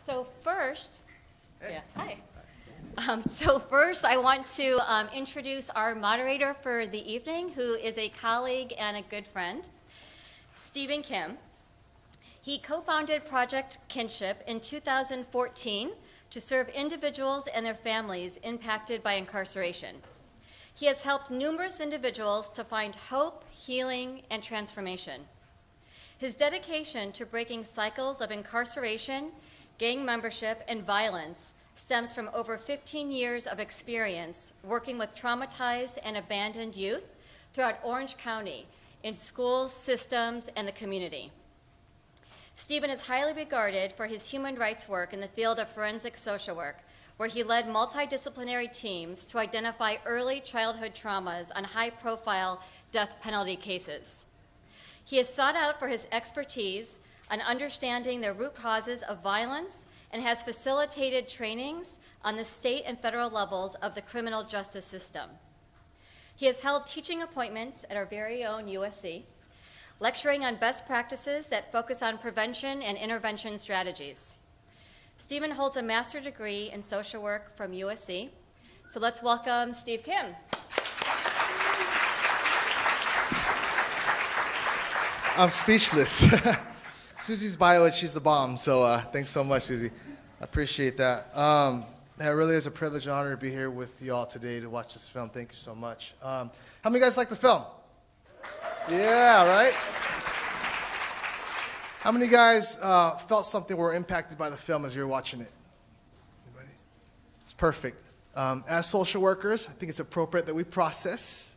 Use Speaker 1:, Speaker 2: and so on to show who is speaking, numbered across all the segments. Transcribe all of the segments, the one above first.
Speaker 1: So first, So first, I want to introduce our moderator for the evening, who is a colleague and a good friend, Stephen Kim. He co-founded Project Kinship in 2014 to serve individuals and their families impacted by incarceration. He has helped numerous individuals to find hope, healing, and transformation. His dedication to breaking cycles of incarceration, gang membership, and violence stems from over 15 years of experience working with traumatized and abandoned youth throughout Orange County in schools, systems, and the community. Stephen is highly regarded for his human rights work in the field of forensic social work, where he led multidisciplinary teams to identify early childhood traumas on high-profile death penalty cases. He is sought out for his expertise on understanding the root causes of violence and has facilitated trainings on the state and federal levels of the criminal justice system. He has held teaching appointments at our very own USC, lecturing on best practices that focus on prevention and intervention strategies. Stephen holds a master's degree in social work from USC. So let's welcome Steve Kim.
Speaker 2: I'm speechless. Susie's bio, she's the bomb, so thanks so much, Susie. I appreciate that. It really is a privilege and honor to be here with you all today to watch this film. Thank you so much. How many of you guys like the film? Yeah, right? How many of you guys felt something or were impacted by the film as you were watching it? Anybody? It's perfect. As social workers, I think it's appropriate that we process.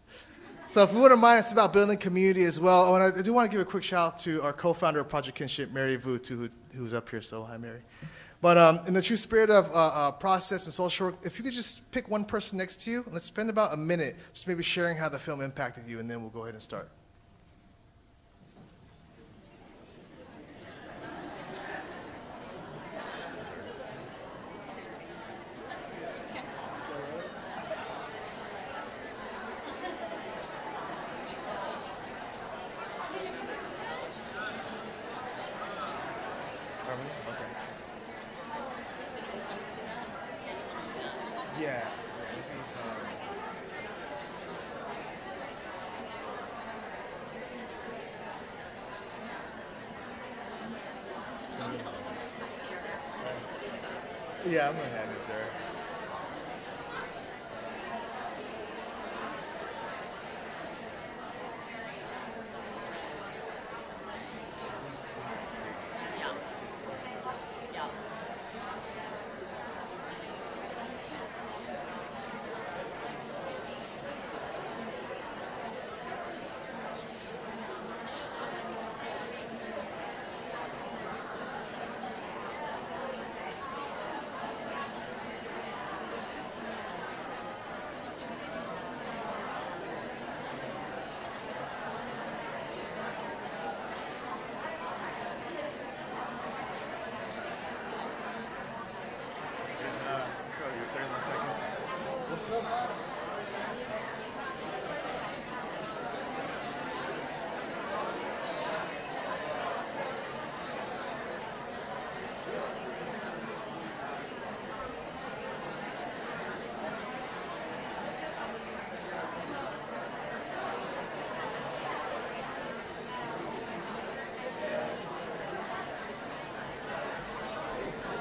Speaker 2: So if we wouldn't mind, it's about building community as well. Oh, and I do want to give a quick shout out to our co-founder of Project Kinship, Mary Vu, who's up here, so hi, Mary. But in the true spirit of process and social work, if you could just pick one person next to you, let's spend about a minute just maybe sharing how the film impacted you, and then we'll go ahead and start. Yeah, I'm gonna hand it there.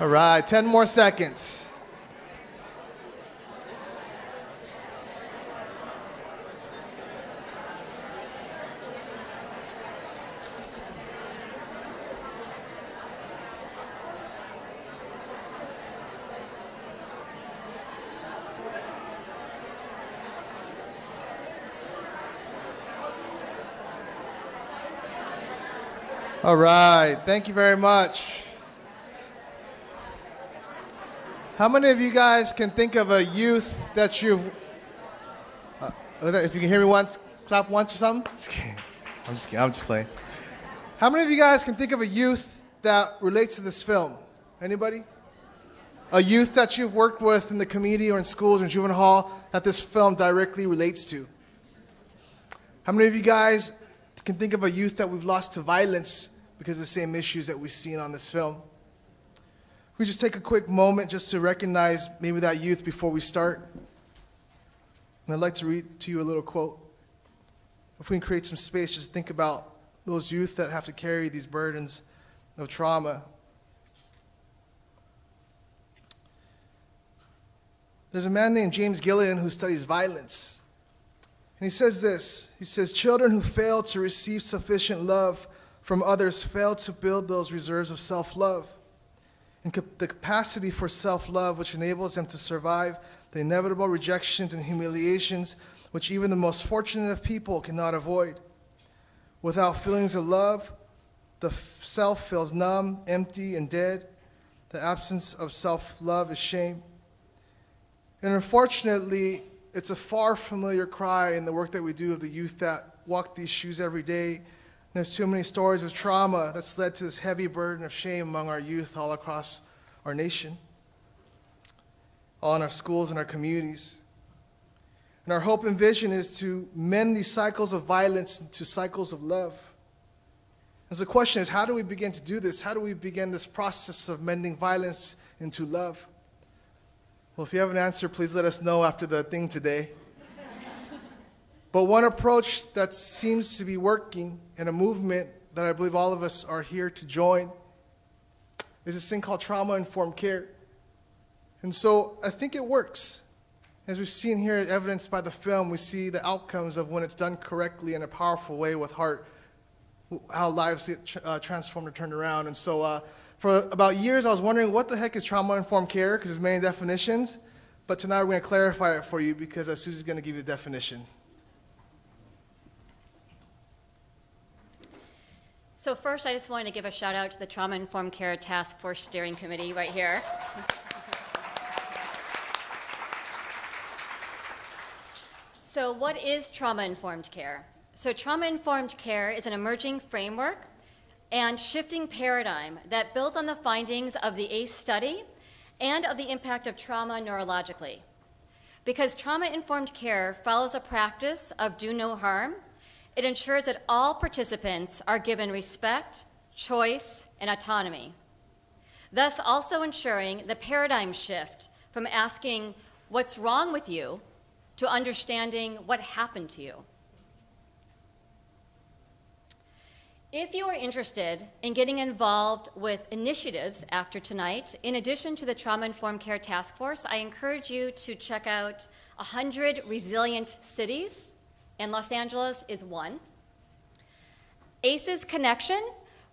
Speaker 2: All right, 10 more seconds. All right, thank you very much. How many of you guys can think of a youth that you've, if you can hear me once, clap once or something? I'm just kidding, I'm just playing. How many of you guys can think of a youth that relates to this film? Anybody? A youth that you've worked with in the community or in schools or in juvenile hall that this film directly relates to? How many of you guys can think of a youth that we've lost to violence because of the same issues that we've seen on this film? We just take a quick moment just to recognize maybe that youth before we start. And I'd like to read to you a little quote. If we can create some space, just think about those youth that have to carry these burdens of trauma. There's a man named James Gillian who studies violence. And he says this, he says, children who fail to receive sufficient love from others fail to build those reserves of self-love and the capacity for self-love which enables them to survive the inevitable rejections and humiliations which even the most fortunate of people cannot avoid. Without feelings of love, the self feels numb, empty, and dead. The absence of self-love is shame. And unfortunately, it's a far familiar cry in the work that we do of the youth that walk these shoes every day. There's too many stories of trauma that's led to this heavy burden of shame among our youth all across our nation, all in our schools and our communities. And our hope and vision is to mend these cycles of violence into cycles of love. And so the question is, how do we begin to do this? How do we begin this process of mending violence into love? Well, if you have an answer, please let us know after the thing today. But one approach that seems to be working in a movement that I believe all of us are here to join is this thing called trauma-informed care. And so I think it works. As we've seen here, evidenced by the film, we see the outcomes of when it's done correctly in a powerful way with heart, how lives get transformed and turned around. And so for about years, I was wondering what the heck is trauma-informed care, because there's many definitions. But tonight we're going to clarify it for you, because Susie's going to give you the definition.
Speaker 1: So first, I just wanted to give a shout out to the Trauma-Informed Care Task Force Steering Committee right here. So what is trauma-informed care? So trauma-informed care is an emerging framework and shifting paradigm that builds on the findings of the ACE study and of the impact of trauma neurologically. Because trauma-informed care follows a practice of do no harm, it ensures that all participants are given respect, choice, and autonomy, thus also ensuring the paradigm shift from asking what's wrong with you to understanding what happened to you. If you are interested in getting involved with initiatives after tonight, in addition to the Trauma-Informed Care Task Force, I encourage you to check out 100 Resilient Cities, and Los Angeles is one. ACE's Connection,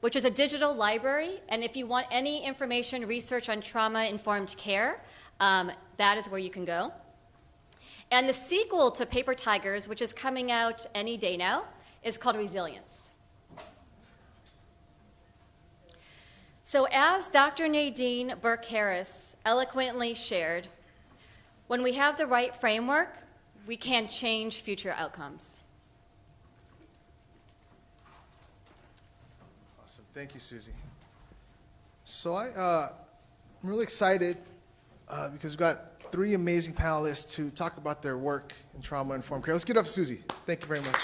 Speaker 1: which is a digital library, and if you want any information, research on trauma-informed care, that is where you can go. And the sequel to Paper Tigers, which is coming out any day now, is called Resilience. So as Dr. Nadine Burke-Harris eloquently shared, when we have the right framework, we can change future outcomes.
Speaker 2: Awesome. Thank you, Susie. So I'm really excited because we've got 3 amazing panelists to talk about their work in trauma-informed care. Let's get up, Susie. Thank you very much.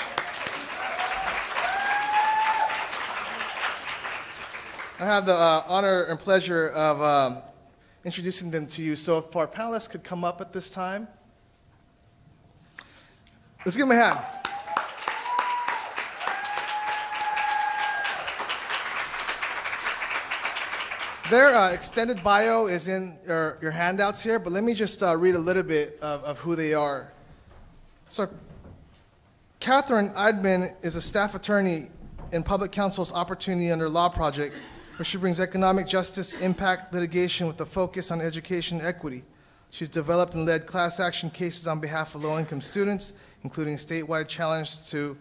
Speaker 2: I have the honor and pleasure of introducing them to you. So if our panelists could come up at this time. Let's give them a hand. Their extended bio is in your handouts here, but let me just read a little bit of who they are. So Kathryn Eidmann is a staff attorney in Public Counsel's Opportunity Under Law project, where she brings economic justice impact litigation with a focus on education equity. She's developed and led class action cases on behalf of low-income students, including a statewide challenge to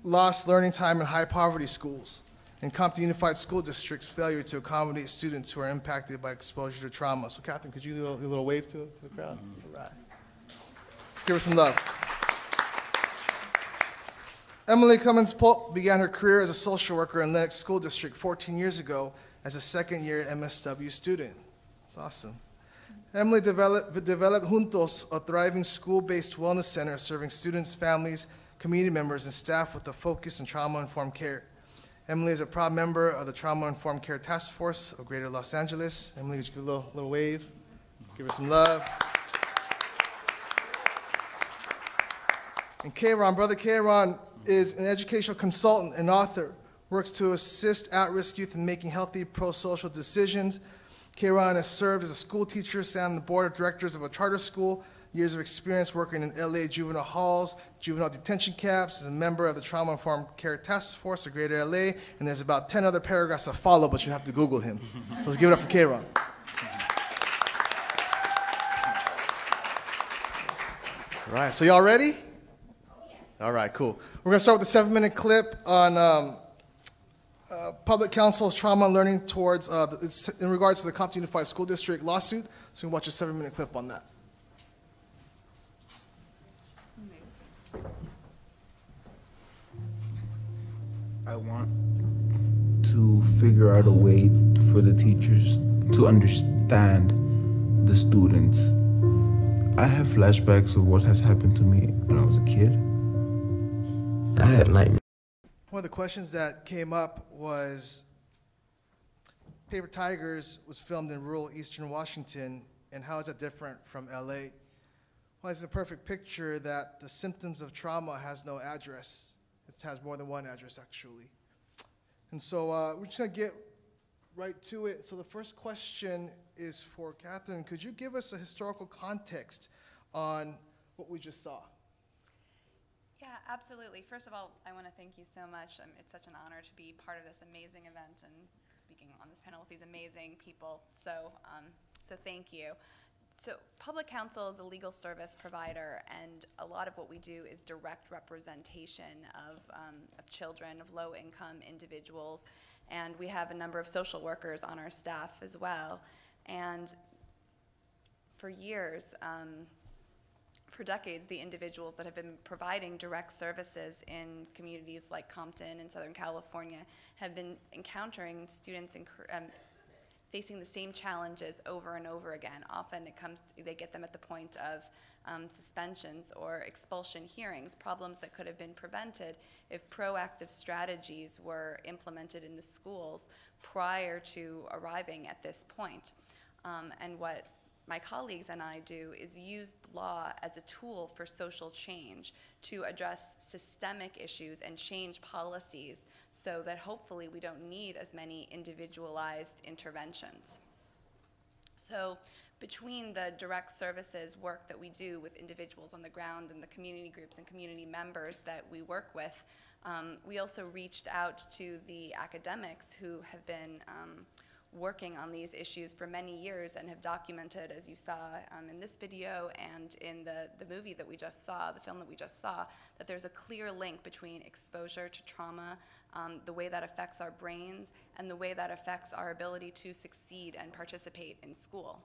Speaker 2: lost learning time in high-poverty schools and Compton Unified School District's failure to accommodate students who are impacted by exposure to trauma. So, Kathryn, could you do a little wave to the crowd? All right. Let's give her some love. Emily Cummins Polk began her career as a social worker in Lenox School District 14 years ago as a second-year MSW student. That's awesome. Emily developed Juntos, a thriving school-based wellness center serving students, families, community members, and staff with a focus on trauma-informed care. Emily is a proud member of the Trauma-Informed Care Task Force of Greater Los Angeles. Emily, would you give a little wave? Give her some love. And K-Rahn, Brother K-Rahn is an educational consultant and author, works to assist at-risk youth in making healthy pro-social decisions. K-Rahn has served as a school teacher, sat on the board of directors of a charter school, years of experience working in LA juvenile halls, juvenile detention camps, is a member of the Trauma-Informed Care Task Force of Greater LA, and there's about 10 other paragraphs to follow, but you have to Google him. So let's give it up for K-Rahn. All right, so y'all ready? All right, cool. We're gonna start with a 7-minute clip on Public Counsel's trauma and learning towards, in regards to the Compton Unified School District lawsuit. So we can watch a 7-minute clip on that.
Speaker 3: I want to figure out a way for the teachers to understand the students. I have flashbacks of what has happened to me when I was a kid.
Speaker 4: I had nightmares.
Speaker 2: One of the questions that came up was, Paper Tigers was filmed in rural eastern Washington, and how is that different from LA? Well, it's a perfect picture that the symptoms of trauma has no address. It has more than one address, actually. And so we're just going to get right to it. So the first question is for Kathryn. Could you give us a historical context on what we just saw?
Speaker 5: Yeah, absolutely. First of all, I want to thank you so much. It's such an honor to be part of this amazing event and speaking on this panel with these amazing people. So, so thank you. So Public Counsel is a legal service provider, and a lot of what we do is direct representation of children, of low-income individuals, and we have a number of social workers on our staff as well. And for years, for decades, the individuals that have been providing direct services in communities like Compton and Southern California have been encountering students facing the same challenges over and over again. Often they get them at the point of suspensions or expulsion hearings, problems that could have been prevented if proactive strategies were implemented in the schools prior to arriving at this point. And what my colleagues and I do is use law as a tool for social change to address systemic issues and change policies so that hopefully we don't need as many individualized interventions. So between the direct services work that we do with individuals on the ground and the community groups and community members that we work with, we also reached out to the academics who have been working on these issues for many years and have documented, as you saw in this video and in the movie that we just saw, the film that we just saw, that there's a clear link between exposure to trauma, the way that affects our brains, and the way that affects our ability to succeed and participate in school.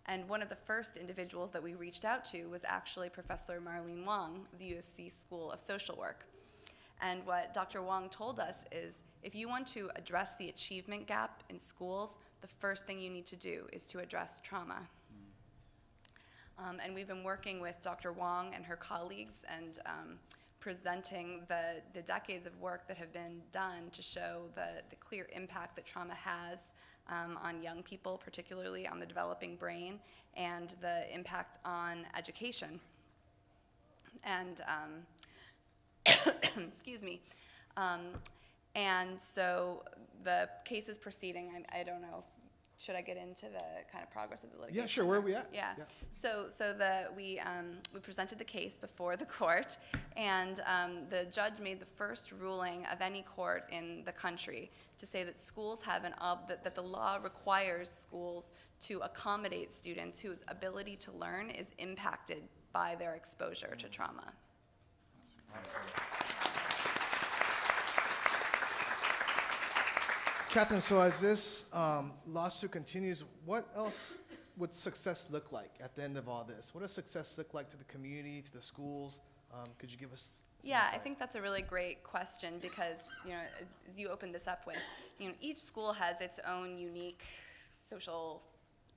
Speaker 5: And one of the first individuals that we reached out to was actually Professor Marlene Wong of the USC School of Social Work. And what Dr. Wong told us is, if you want to address the achievement gap in schools, the first thing you need to do is to address trauma. And we've been working with Dr. Wong and her colleagues and presenting the decades of work that have been done to show the clear impact that trauma has on young people, particularly on the developing brain, and the impact on education. And excuse me. And so the case is proceeding. I don't know, should I get into the kind of progress of the litigation?
Speaker 2: Yeah, sure. Where are we at?
Speaker 5: Yeah. So we presented the case before the court, and the judge made the first ruling of any court in the country to say that schools have that the law requires schools to accommodate students whose ability to learn is impacted by their exposure to trauma.
Speaker 2: Kathryn, so as this lawsuit continues, what else would success look like at the end of all this? What does success look like to the community, to the schools? Could you give us some insight?
Speaker 5: I think that's a really great question because, as you opened this up with, each school has its own unique social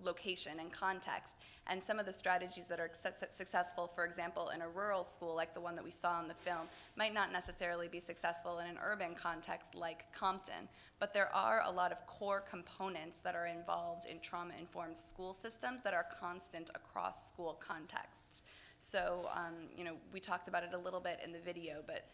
Speaker 5: location and context, And some of the strategies that are successful, for example, in a rural school like the one that we saw in the film, might not necessarily be successful in an urban context like Compton. But there are a lot of core components that are involved in trauma-informed school systems that are constant across school contexts. So, you know, we talked about it a little bit in the video, but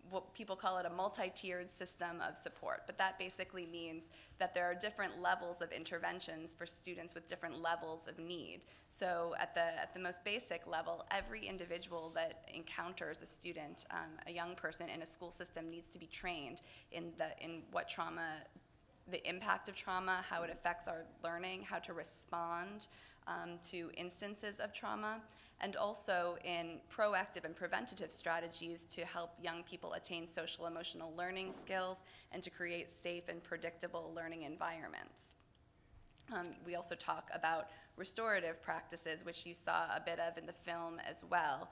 Speaker 5: what people call it a multi-tiered system of support. But that basically means that there are different levels of interventions for students with different levels of need. So at the most basic level, every individual that encounters a student, a young person in a school system, needs to be trained in what trauma, the impact of trauma, how it affects our learning, how to respond to instances of trauma, and also in proactive and preventative strategies to help young people attain social emotional learning skills and to create safe and predictable learning environments. We also talk about restorative practices, which you saw a bit of in the film as well.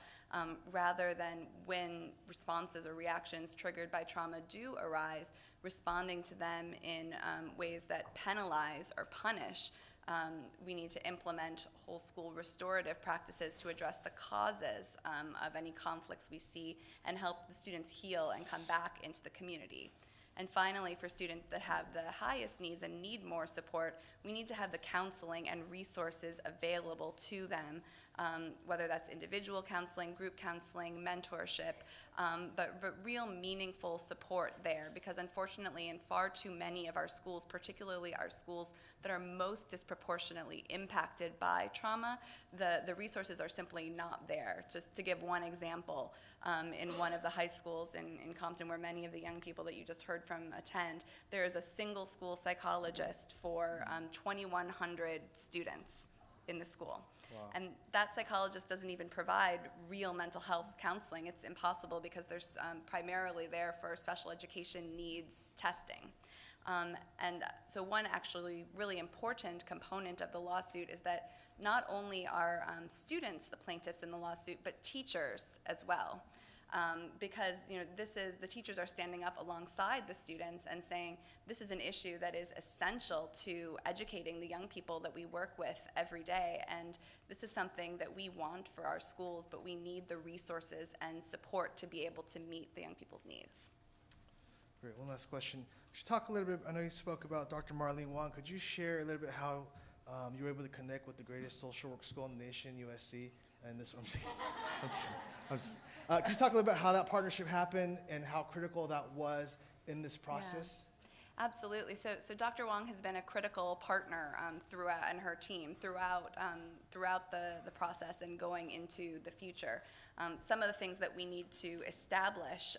Speaker 5: Rather than when responses or reactions triggered by trauma do arise, responding to them in ways that penalize or punish. We need to implement whole school restorative practices to address the causes of any conflicts we see and help the students heal and come back into the community. And finally, for students that have the highest needs and need more support, we need to have the counseling and resources available to them, whether that's individual counseling, group counseling, mentorship, but real meaningful support there, because unfortunately in far too many of our schools, particularly our schools that are most disproportionately impacted by trauma, the resources are simply not there. Just to give one example, in one of the high schools in Compton, where many of the young people that you just heard from attend, there is a single school psychologist for 2,100 students in the school. Wow. And that psychologist doesn't even provide real mental health counseling. It's impossible because they're primarily there for special education needs testing. And so one actually really important component of the lawsuit is that not only are students the plaintiffs in the lawsuit, but teachers as well. Because the teachers are standing up alongside the students and saying this is an issue that is essential to educating the young people that we work with every day, and this is something that we want for our schools, but we need the resources and support to be able to meet the young people's needs.
Speaker 2: Great. One last question. Could you talk a little bit, I know you spoke about Dr. Marlene Wong. Could you share a little bit how you were able to connect with the greatest social work school in the nation, USC, and this one? Could you talk a little bit how that partnership happened and how critical that was in this process?
Speaker 5: Yeah, absolutely. So Dr. Wong has been a critical partner throughout, and her team throughout the process and going into the future. Some of the things that we need to establish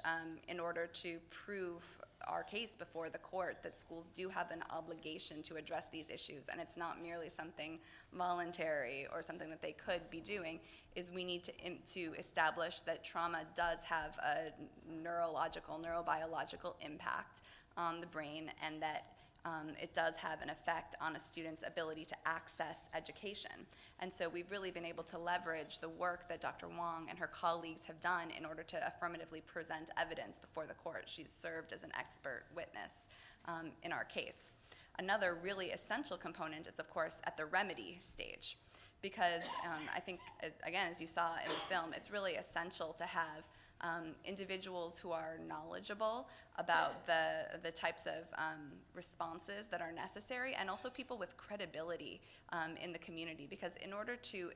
Speaker 5: in order to prove our case before the court that schools do have an obligation to address these issues, and it's not merely something voluntary or something that they could be doing, is we need to establish that trauma does have a neurobiological impact on the brain, and that it does have an effect on a student's ability to access education. And so we've really been able to leverage the work that Dr. Wong and her colleagues have done in order to affirmatively present evidence before the court. She's served as an expert witness in our case. Another really essential component is, of course, at the remedy stage, because I think, again, as you saw in the film, it's really essential to have individuals who are knowledgeable about the types of responses that are necessary, and also people with credibility in the community, because in order to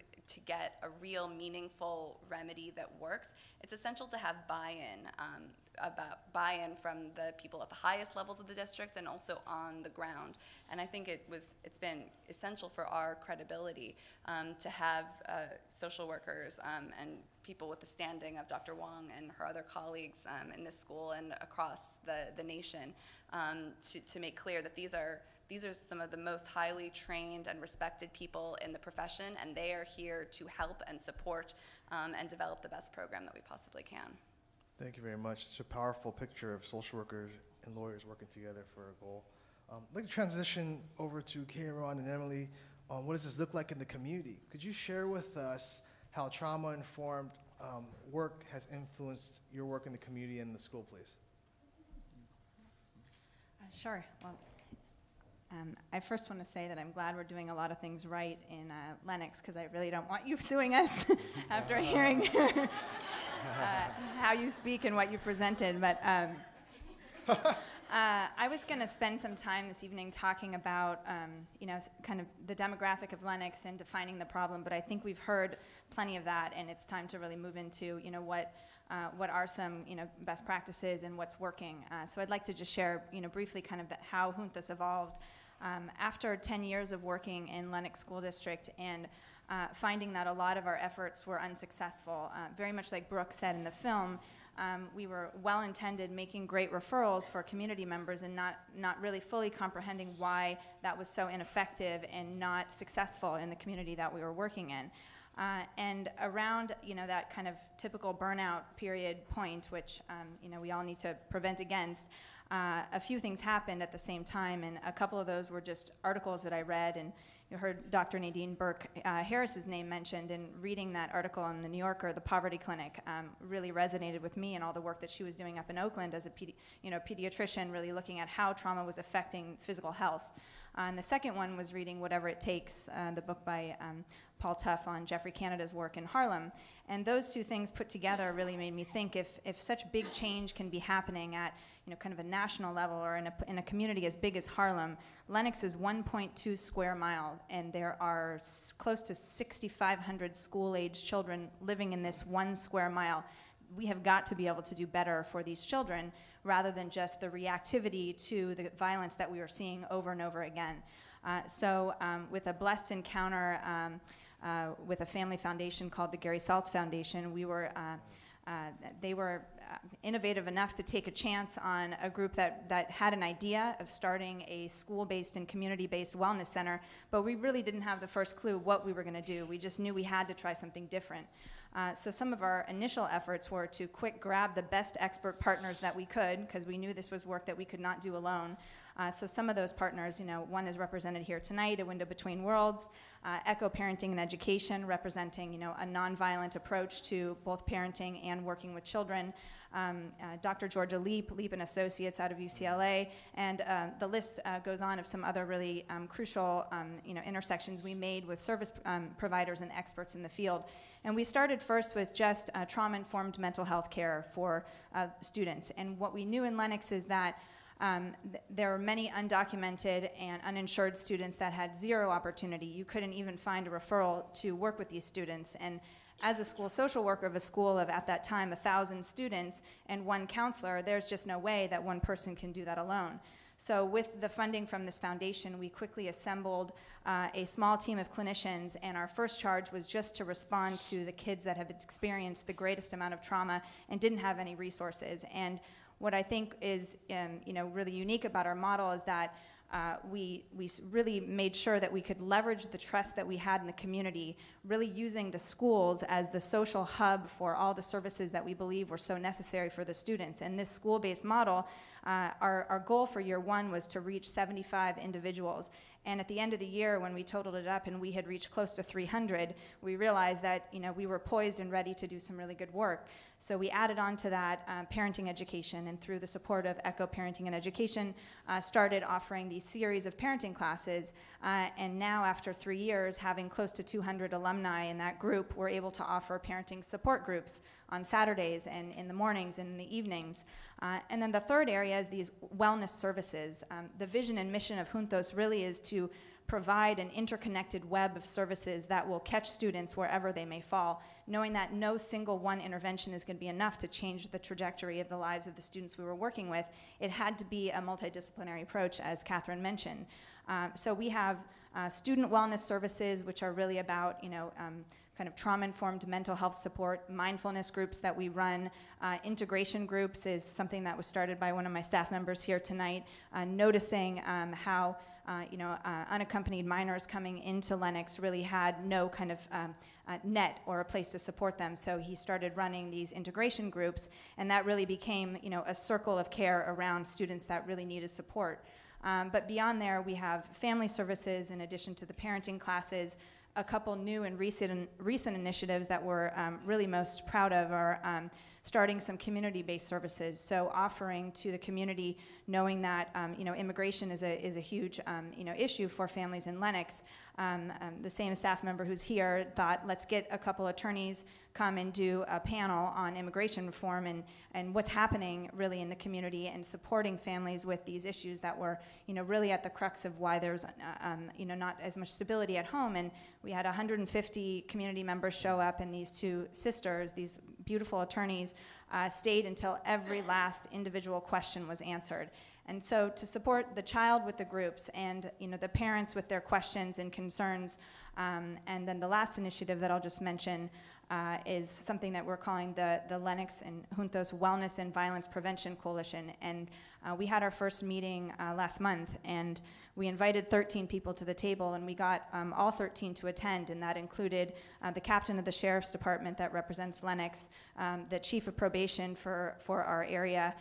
Speaker 5: get a real meaningful remedy that works, it's essential to have buy-in from the people at the highest levels of the districts and also on the ground. And I think it's been essential for our credibility to have social workers and people with the standing of Dr. Wong and her other colleagues in this school and across the nation to make clear that these are some of the most highly trained and respected people in the profession, and they are here to help and support and develop the best program that we possibly can.
Speaker 2: Thank you very much. Such a powerful picture of social workers and lawyers working together for a goal. I'd like to transition over to K-Rahn and Emily. What does this look like in the community? Could you share with us how trauma-informed work has influenced your work in the community and the school, please?
Speaker 6: Sure. Well, I first want to say that I'm glad we're doing a lot of things right in Lenox, because I really don't want you suing us after hearing how you speak and what you presented. But I was going to spend some time this evening talking about, kind of the demographic of Lenox and defining the problem. But I think we've heard plenty of that, and it's time to really move into, what are some, best practices and what's working. So I'd like to just share, briefly kind of how Juntos evolved. After 10 years of working in Lenox School District and finding that a lot of our efforts were unsuccessful, very much like Brooke said in the film, we were well-intended, making great referrals for community members and not really fully comprehending why that was so ineffective and not successful in the community that we were working in. And around, that kind of typical burnout period point, which, we all need to prevent against, a few things happened at the same time, and a couple of those were just articles that I read, and you heard Dr. Nadine Burke Harris's name mentioned, and reading that article in the New Yorker, The Poverty Clinic, really resonated with me and all the work that she was doing up in Oakland as a pediatrician, really looking at how trauma was affecting physical health. And the second one was reading Whatever It Takes, the book by Paul Tuff on Jeffrey Canada's work in Harlem. And those two things put together really made me think if such big change can be happening at kind of a national level or in a community as big as Harlem. Lenox is 1.2 square miles, and there are close to 6,500 school-aged children living in this 1 square mile. We have got to be able to do better for these children rather than just the reactivity to the violence that we were seeing over and over again. So with a blessed encounter with a family foundation called the Gary Saltz Foundation, they were innovative enough to take a chance on a group that had an idea of starting a school-based and community-based wellness center, but we really didn't have the first clue what we were going to do. We just knew we had to try something different. So some of our initial efforts were to quick grab the best expert partners that we could, because we knew this was work that we could not do alone. So some of those partners, one is represented here tonight, A Window Between Worlds, Echo Parenting and Education, representing, a nonviolent approach to both parenting and working with children. Dr. Georgia Leap and Associates out of UCLA, and the list goes on of some other really crucial, intersections we made with service providers and experts in the field. And we started first with just trauma-informed mental health care for students. And what we knew in Lenox is that there were many undocumented and uninsured students that had zero opportunity. You couldn't even find a referral to work with these students. And as a school social worker of a school of, at that time, 1,000 students and one counselor, there's just no way that one person can do that alone. So with the funding from this foundation, we quickly assembled a small team of clinicians, and our first charge was just to respond to the kids that have experienced the greatest amount of trauma and didn't have any resources. And what I think is really unique about our model is that we really made sure that we could leverage the trust that we had in the community, really using the schools as the social hub for all the services that we believe were so necessary for the students. And this school-based model, our goal for year one was to reach 75 individuals. And at the end of the year, when we totaled it up and we had reached close to 300, we realized that we were poised and ready to do some really good work. So we added on to that parenting education, and through the support of Echo Parenting and Education, started offering these series of parenting classes. And now, after 3 years, having close to 200 alumni in that group, we're able to offer parenting support groups on Saturdays and in the mornings and in the evenings. And then the third area is these wellness services. The vision and mission of Juntos really is to provide an interconnected web of services that will catch students wherever they may fall, knowing that no single one intervention is going to be enough to change the trajectory of the lives of the students we were working with. It had to be a multidisciplinary approach, as Kathryn mentioned. So we have student wellness services, which are really about, kind of trauma-informed mental health support, mindfulness groups that we run. Integration groups is something that was started by one of my staff members here tonight, noticing how unaccompanied minors coming into Lenox really had no kind of net or a place to support them. So he started running these integration groups, and that really became a circle of care around students that really needed support. But beyond there, we have family services in addition to the parenting classes, a couple new and recent initiatives that we're really most proud of are starting some community-based services. So offering to the community, knowing that immigration is a huge issue for families in Lenox. The same staff member who's here thought, let's get a couple attorneys come and do a panel on immigration reform and what's happening really in the community and supporting families with these issues that were really at the crux of why there's not as much stability at home. And we had 150 community members show up, and these two sisters, these beautiful attorneys, stayed until every last individual question was answered. And so to support the child with the groups and the parents with their questions and concerns, and then the last initiative that I'll just mention is something that we're calling the Lenox and Juntos Wellness and Violence Prevention Coalition. And we had our first meeting last month, and we invited 13 people to the table, and we got all 13 to attend, and that included the captain of the sheriff's department that represents Lenox, the chief of probation for our area,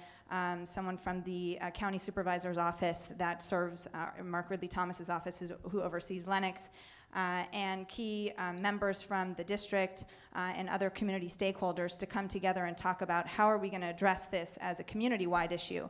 Speaker 6: someone from the county supervisor's office that serves Mark Ridley Thomas's office, who oversees Lenox, and key members from the district and other community stakeholders to come together and talk about how are we going to address this as a community-wide issue.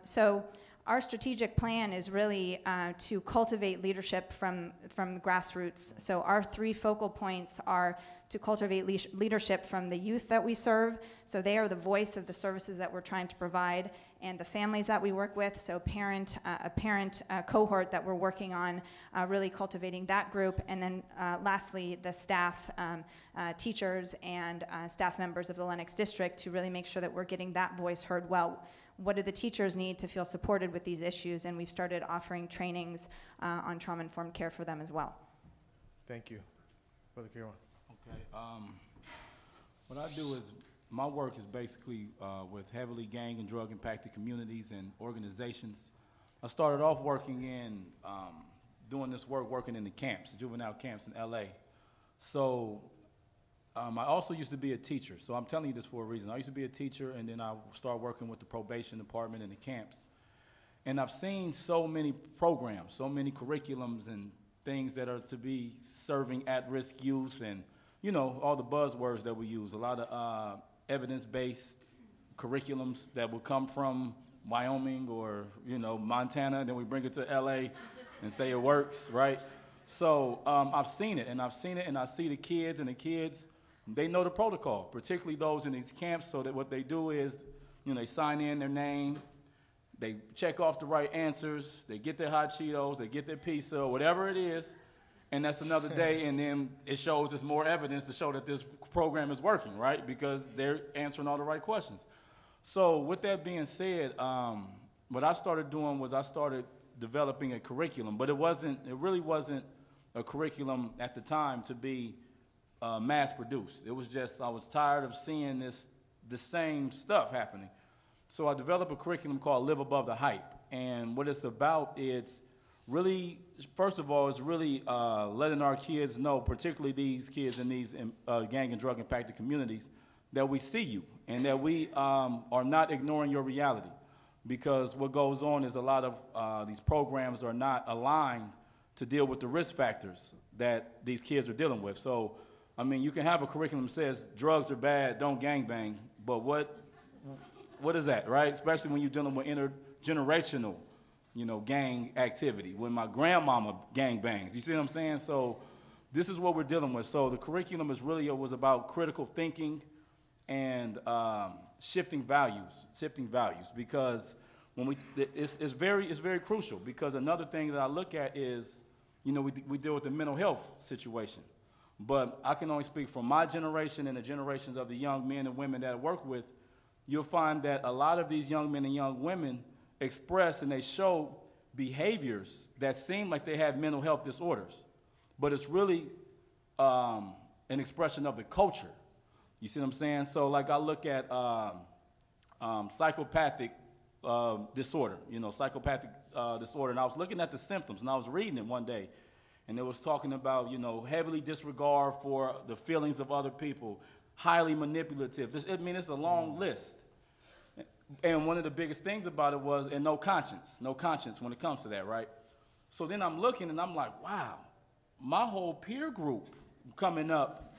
Speaker 6: So our strategic plan is really to cultivate leadership from the grassroots. So our three focal points are to cultivate leadership from the youth that we serve. So they are the voice of the services that we're trying to provide, and the families that we work with. So a parent cohort that we're working on, really cultivating that group. And then lastly, the staff, teachers, and staff members of the Lenox District to really make sure that we're getting that voice heard well. What do the teachers need to feel supported with these issues? And we've started offering trainings on trauma-informed care for them as well.
Speaker 2: Thank you. Brother K-Rahn.
Speaker 7: Okay. What I do is, my work is basically with heavily gang and drug impacted communities and organizations. I started off working in, doing this work, working in the camps, juvenile camps in LA. So I also used to be a teacher, so I'm telling you this for a reason. I used to be a teacher, and then I started working with the probation department in the camps. And I've seen so many programs, so many curriculums and things that are to be serving at-risk youth and, all the buzzwords that we use, a lot of evidence-based curriculums that will come from Wyoming or, Montana, and then we bring it to LA and say it works, right? So I've seen it, and I see the kids, they know the protocol, particularly those in these camps, so that what they do is, they sign in their name, they check off the right answers, they get their hot Cheetos, they get their pizza, or whatever it is, and that's another day, and then it shows us more evidence to show that this program is working, right? Because they're answering all the right questions. So with that being said, what I started doing was I started developing a curriculum, but it really wasn't a curriculum at the time to be mass produced. It was just, I was tired of seeing the same stuff happening. So I developed a curriculum called Live Above the Hype. And what it's about is really, first of all, is really letting our kids know, particularly these kids in these gang and drug impacted communities, that we see you and that we are not ignoring your reality. Because what goes on is a lot of these programs are not aligned to deal with the risk factors that these kids are dealing with. So, I mean, you can have a curriculum that says drugs are bad, don't gangbang, but what is that, right? Especially when you're dealing with intergenerational, gang activity. When my grandmama gang bangs, you see what I'm saying? So this is what we're dealing with. So the curriculum was about critical thinking and shifting values, because when it's very crucial, because another thing that I look at is, we deal with the mental health situation. But I can only speak from my generation and the generations of the young men and women that I work with. You'll find that a lot of these young men and young women express and they show behaviors that seem like they have mental health disorders. But it's really an expression of the culture. You see what I'm saying? So like I look at psychopathic disorder, psychopathic disorder. And I was looking at the symptoms, and I was reading it one day. And it was talking about, heavily disregard for the feelings of other people, highly manipulative. It's a long list. And one of the biggest things about it was, and no conscience when it comes to that, right? So then I'm looking and I'm like, wow, my whole peer group coming up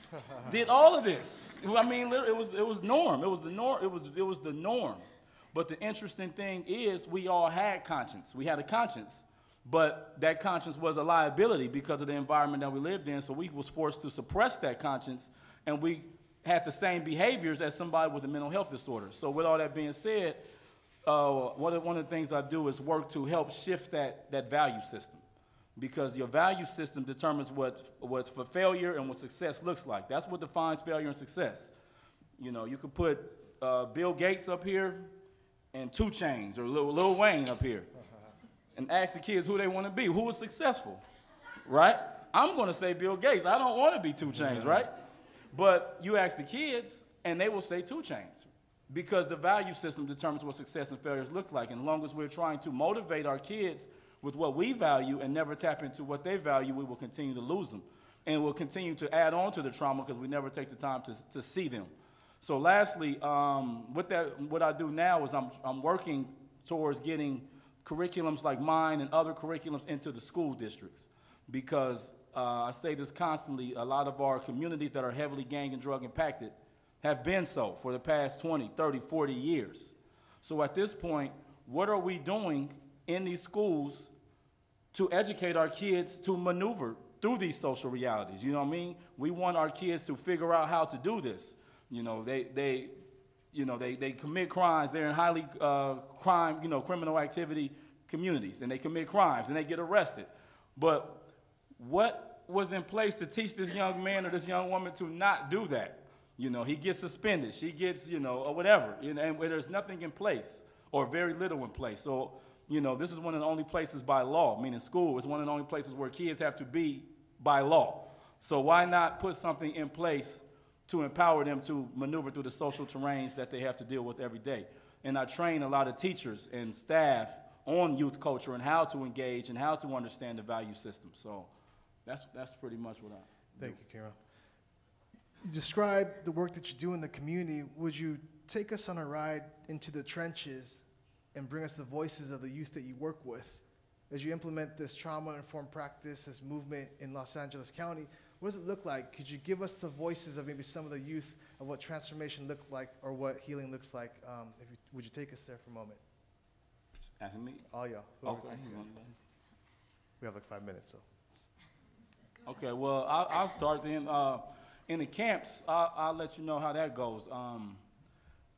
Speaker 7: did all of this. I mean, it was norm. It was the norm. It was the norm. But the interesting thing is, we all had conscience. We had a conscience, but that conscience was a liability because of the environment that we lived in. So we was forced to suppress that conscience, and we had the same behaviors as somebody with a mental health disorder. So with all that being said, one of the things I do is work to help shift that value system, because your value system determines what's for failure and what success looks like. That's what defines failure and success. You know, you could put Bill Gates up here and 2 Chainz or Lil Wayne up here and ask the kids who they want to be, who is successful, right? I'm going to say Bill Gates. I don't want to be 2 Chainz, right? But you ask the kids, and they will say 2 Chainz, because the value system determines what success and failures look like. And as long as we're trying to motivate our kids with what we value and never tap into what they value, we will continue to lose them. And we'll continue to add on to the trauma because we never take the time to see them. So lastly, what I do now is I'm working towards getting curriculums like mine and other curriculums into the school districts, because I say this constantly, a lot of our communities that are heavily gang and drug impacted have been so for the past 20, 30, 40 years. So at this point, what are we doing in these schools to educate our kids to maneuver through these social realities? You know what I mean? We want our kids to figure out how to do this. You know, they commit crimes. They're in highly criminal activity communities, and they commit crimes, and they get arrested. But what was in place to teach this young man or this young woman to not do that? You know, he gets suspended, she gets, or whatever, and there's nothing in place, or very little in place. So, this is one of the only places by law, meaning school is one of the only places where kids have to be by law. So why not put something in place to empower them to maneuver through the social terrains that they have to deal with every day? And I train a lot of teachers and staff on youth culture and how to engage and how to understand the value system. So that's pretty much what I do.
Speaker 2: Thank you, K-Rahn. You described the work that you do in the community. Would you take us on a ride into the trenches and bring us the voices of the youth that you work with? As you implement this trauma-informed practice, this movement in Los Angeles County, what does it look like? Could you give us the voices of maybe some of the youth of what transformation looked like or what healing looks like? Would you take us there for a moment?
Speaker 7: Asking me?
Speaker 2: All y'all.
Speaker 7: Okay.
Speaker 2: We have like 5 minutes, so.
Speaker 7: Okay, well, I'll start then. In the camps, I'll let you know how that goes.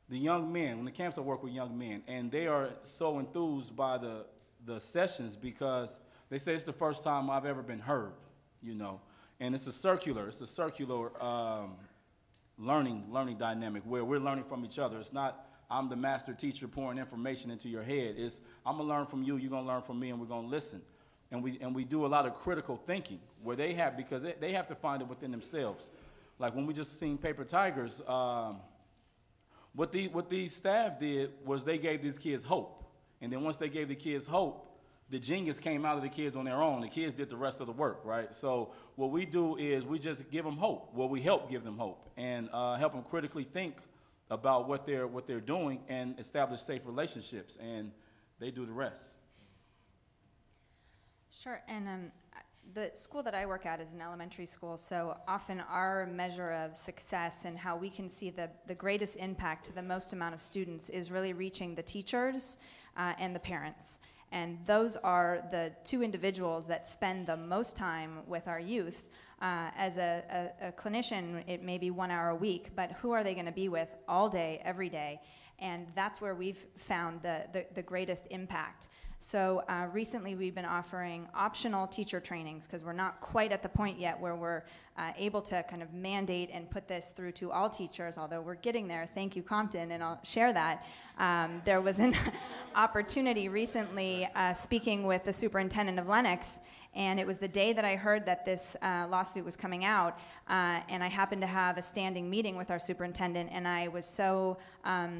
Speaker 7: The young men, in the camps I work with young men, and they are so enthused by the sessions because they say it's the first time I've ever been heard, and it's a circular learning dynamic where we're learning from each other. It's not I'm the master teacher pouring information into your head. It's I'm gonna learn from you, you're gonna learn from me, and we're gonna listen. And we do a lot of critical thinking where they have, because they have to find it within themselves. Like when we just seen Paper Tigers, what these staff did was they gave these kids hope. And then once they gave the kids hope, the genius came out of the kids on their own. The kids did the rest of the work, right? So what we do is we just give them hope. Well, we help give them hope and help them critically think about what they're doing and establish safe relationships, and they do the rest.
Speaker 6: Sure, and the school that I work at is an elementary school, so often our measure of success and how we can see the greatest impact to the most amount of students is really reaching the teachers and the parents. And those are the two individuals that spend the most time with our youth. As a clinician, it may be 1 hour a week, but who are they going to be with all day, every day? And that's where we've found the greatest impact. So recently we've been offering optional teacher trainings because we're not quite at the point yet where we're able to kind of mandate and put this through to all teachers, although we're getting there. Thank you, Compton, and I'll share that. There was an opportunity recently speaking with the superintendent of Lenox, and it was the day that I heard that this lawsuit was coming out, and I happened to have a standing meeting with our superintendent, and I was so, I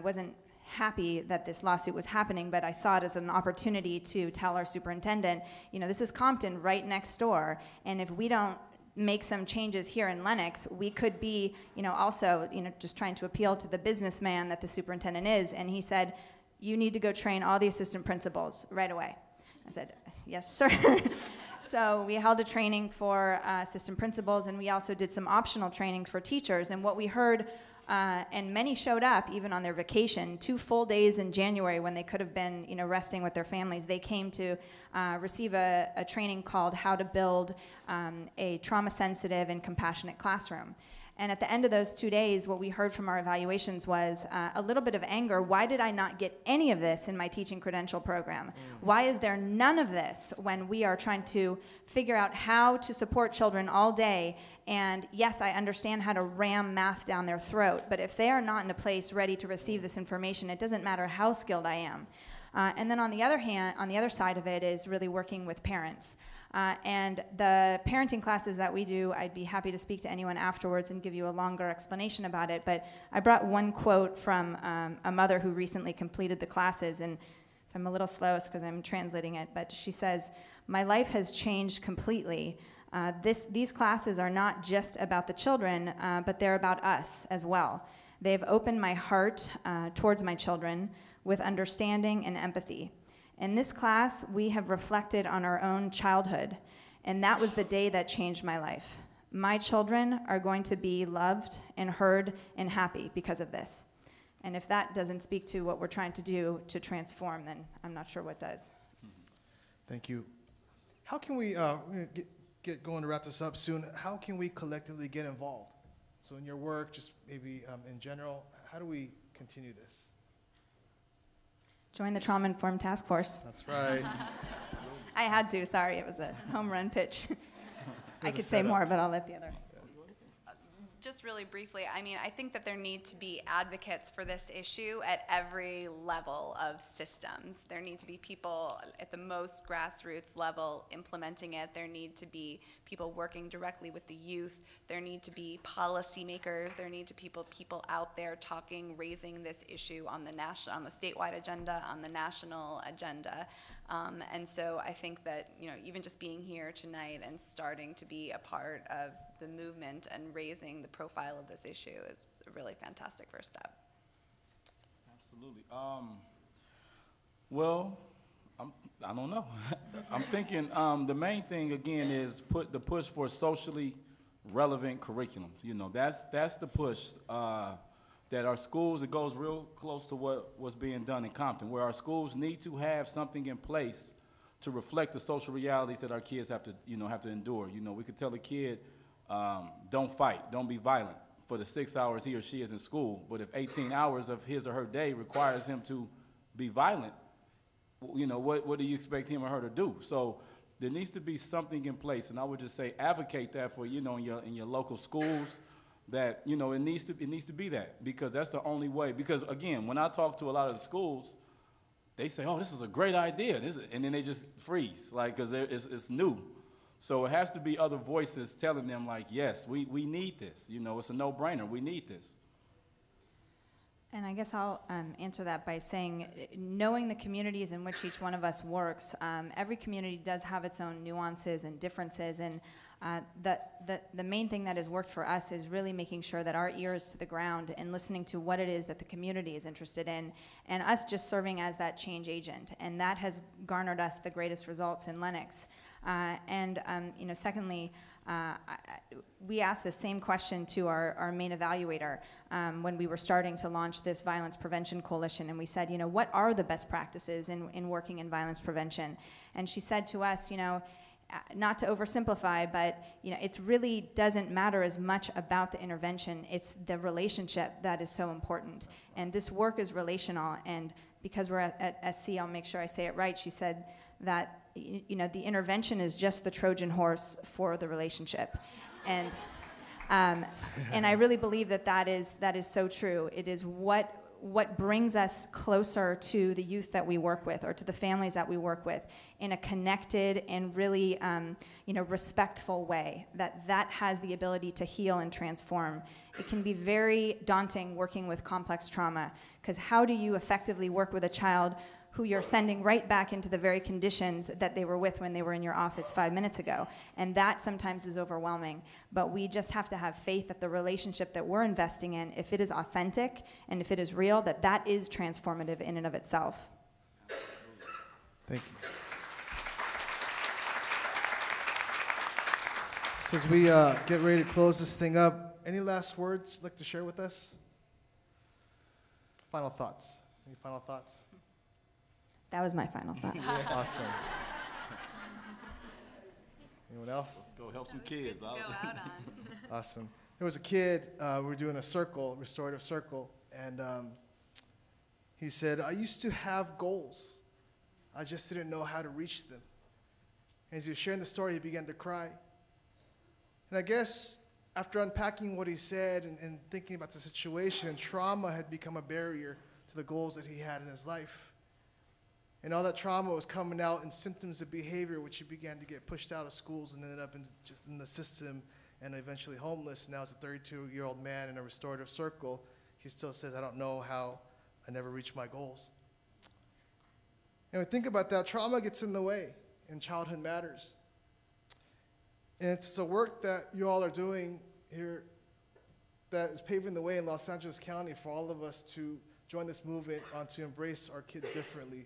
Speaker 6: wasn't happy that this lawsuit was happening, but I saw it as an opportunity to tell our superintendent, this is Compton right next door, and if we don't make some changes here in Lenox, we could be, also, just trying to appeal to the businessman that the superintendent is, and he said, you need to go train all the assistant principals right away. I said, yes, sir. So we held a training for assistant principals, and we also did some optional trainings for teachers. And what we heard, and many showed up even on their vacation, 2 full days in January when they could have been, resting with their families. They came to receive a training called How to Build a Trauma-Sensitive and Compassionate Classroom. And at the end of those 2 days, what we heard from our evaluations was a little bit of anger. Why did I not get any of this in my teaching credential program? Why is there none of this when we are trying to figure out how to support children all day? And yes, I understand how to ram math down their throat, but if they are not in a place ready to receive this information, it doesn't matter how skilled I am. And then on the other hand, on the other side of it is really working with parents. And the parenting classes that we do, I'd be happy to speak to anyone afterwards and give you a longer explanation about it, but I brought one quote from a mother who recently completed the classes, and if I'm a little slow, it's because I'm translating it, but she says, "My life has changed completely. These classes are not just about the children, but they're about us as well. They've opened my heart towards my children with understanding and empathy. In this class, we have reflected on our own childhood, and that was the day that changed my life. My children are going to be loved and heard and happy because of this." And if that doesn't speak to what we're trying to do to transform, then I'm not sure what does.
Speaker 2: Thank you. How can we, we're going to get going to wrap this up soon, how can we collectively get involved? So in your work, just maybe in general, how do we continue this?
Speaker 6: Join the Trauma-Informed Task Force.
Speaker 2: That's right.
Speaker 6: I had to, sorry, it was a home run pitch. I could say more, but I'll let the other.
Speaker 5: Just really briefly, I think that there need to be advocates for this issue at every level of systems. There need to be people at the most grassroots level implementing it. There need to be people working directly with the youth. There need to be policymakers. There need to be people out there talking, raising this issue on the statewide agenda, on the national agenda. And so I think that, even just being here tonight and starting to be a part of the movement and raising the profile of this issue is a really fantastic first step.
Speaker 7: Absolutely. Well, I don't know. I'm thinking the main thing, again, is the push for socially relevant curriculum. That's the push that our schools, it goes real close to what's being done in Compton, where our schools need to have something in place to reflect the social realities that our kids have to endure. We could tell a kid, don't fight, don't be violent for the 6 hours he or she is in school, but if 18 hours of his or her day requires him to be violent, what do you expect him or her to do? So there needs to be something in place, and I would just say advocate that for, in your local schools, that, it needs to be that, because that's the only way. Because again, when I talk to a lot of the schools, they say, "Oh, this is a great idea," and then they just freeze, because it's new. So it has to be other voices telling them, yes, we need this. It's a no-brainer. We need this.
Speaker 6: And I guess I'll answer that by saying, knowing the communities in which each one of us works, every community does have its own nuances and differences, and the main thing that has worked for us is really making sure that our ear is to the ground and listening to what it is that the community is interested in, and us just serving as that change agent. And that has garnered us the greatest results in Lenox. Secondly, we asked the same question to our main evaluator when we were starting to launch this Violence Prevention Coalition, and we said, what are the best practices in working in violence prevention? And she said to us, not to oversimplify, but it really doesn't matter as much about the intervention. It's the relationship that is so important. And this work is relational, and because we're at SC, I'll make sure I say it right, she said that the intervention is just the Trojan horse for the relationship. And I really believe that is so true. It is what brings us closer to the youth that we work with, or to the families that we work with, in a connected and really respectful way, that has the ability to heal and transform. It can be very daunting working with complex trauma, because how do you effectively work with a child who you're sending right back into the very conditions that they were with when they were in your office 5 minutes ago? And that sometimes is overwhelming. But we just have to have faith that the relationship that we're investing in, if it is authentic and if it is real, that is transformative in and of itself.
Speaker 2: Thank you. So as we get ready to close this thing up, any last words you'd like to share with us? Final thoughts. Any final thoughts?
Speaker 6: That was my final thought.
Speaker 2: Awesome. Anyone else?
Speaker 7: Let's go help some kids.
Speaker 5: Good to go out on.
Speaker 2: Awesome. There was a kid, we were doing a circle, restorative circle, and he said, I used to have goals. I just didn't know how to reach them. And as he was sharing the story, he began to cry. And I guess after unpacking what he said and thinking about the situation, trauma had become a barrier to the goals that he had in his life. And all that trauma was coming out in symptoms of behavior, which he began to get pushed out of schools and ended up just in the system and eventually homeless. Now as a 32-year-old man in a restorative circle, he still says, I don't know how I never reached my goals. And we think about that, trauma gets in the way, and childhood matters. And it's the work that you all are doing here that is paving the way in Los Angeles County for all of us to join this movement to embrace our kids differently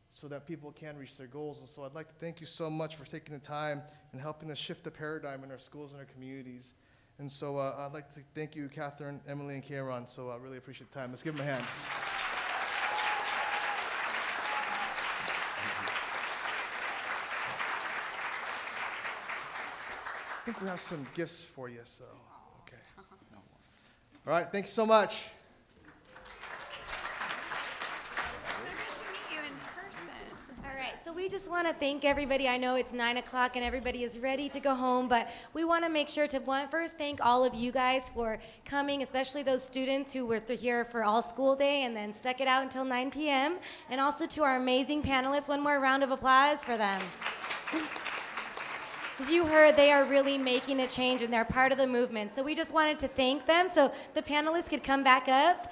Speaker 2: so that people can reach their goals. And so I'd like to thank you so much for taking the time and helping us shift the paradigm in our schools and our communities. And so I'd like to thank you, Kathryn, Emily, and K-Rahn. So I really appreciate the time. Let's give them a hand. I think we have some gifts for you, so, okay. All right, thanks so much.
Speaker 8: All right, so we just want to thank everybody. I know it's 9 o'clock and everybody is ready to go home, but we want to make sure to first thank all of you guys for coming, especially those students who were here for all school day and then stuck it out until 9 p.m. And also to our amazing panelists, one more round of applause for them. As you heard, they are really making a change and they're part of the movement. So we just wanted to thank them so the panelists could come back up.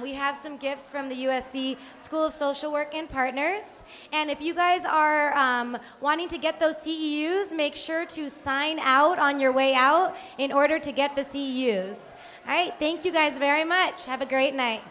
Speaker 8: We have some gifts from the USC School of Social Work and Partners. And if you guys are wanting to get those CEUs, make sure to sign out on your way out in order to get the CEUs. All right, thank you guys very much. Have a great night.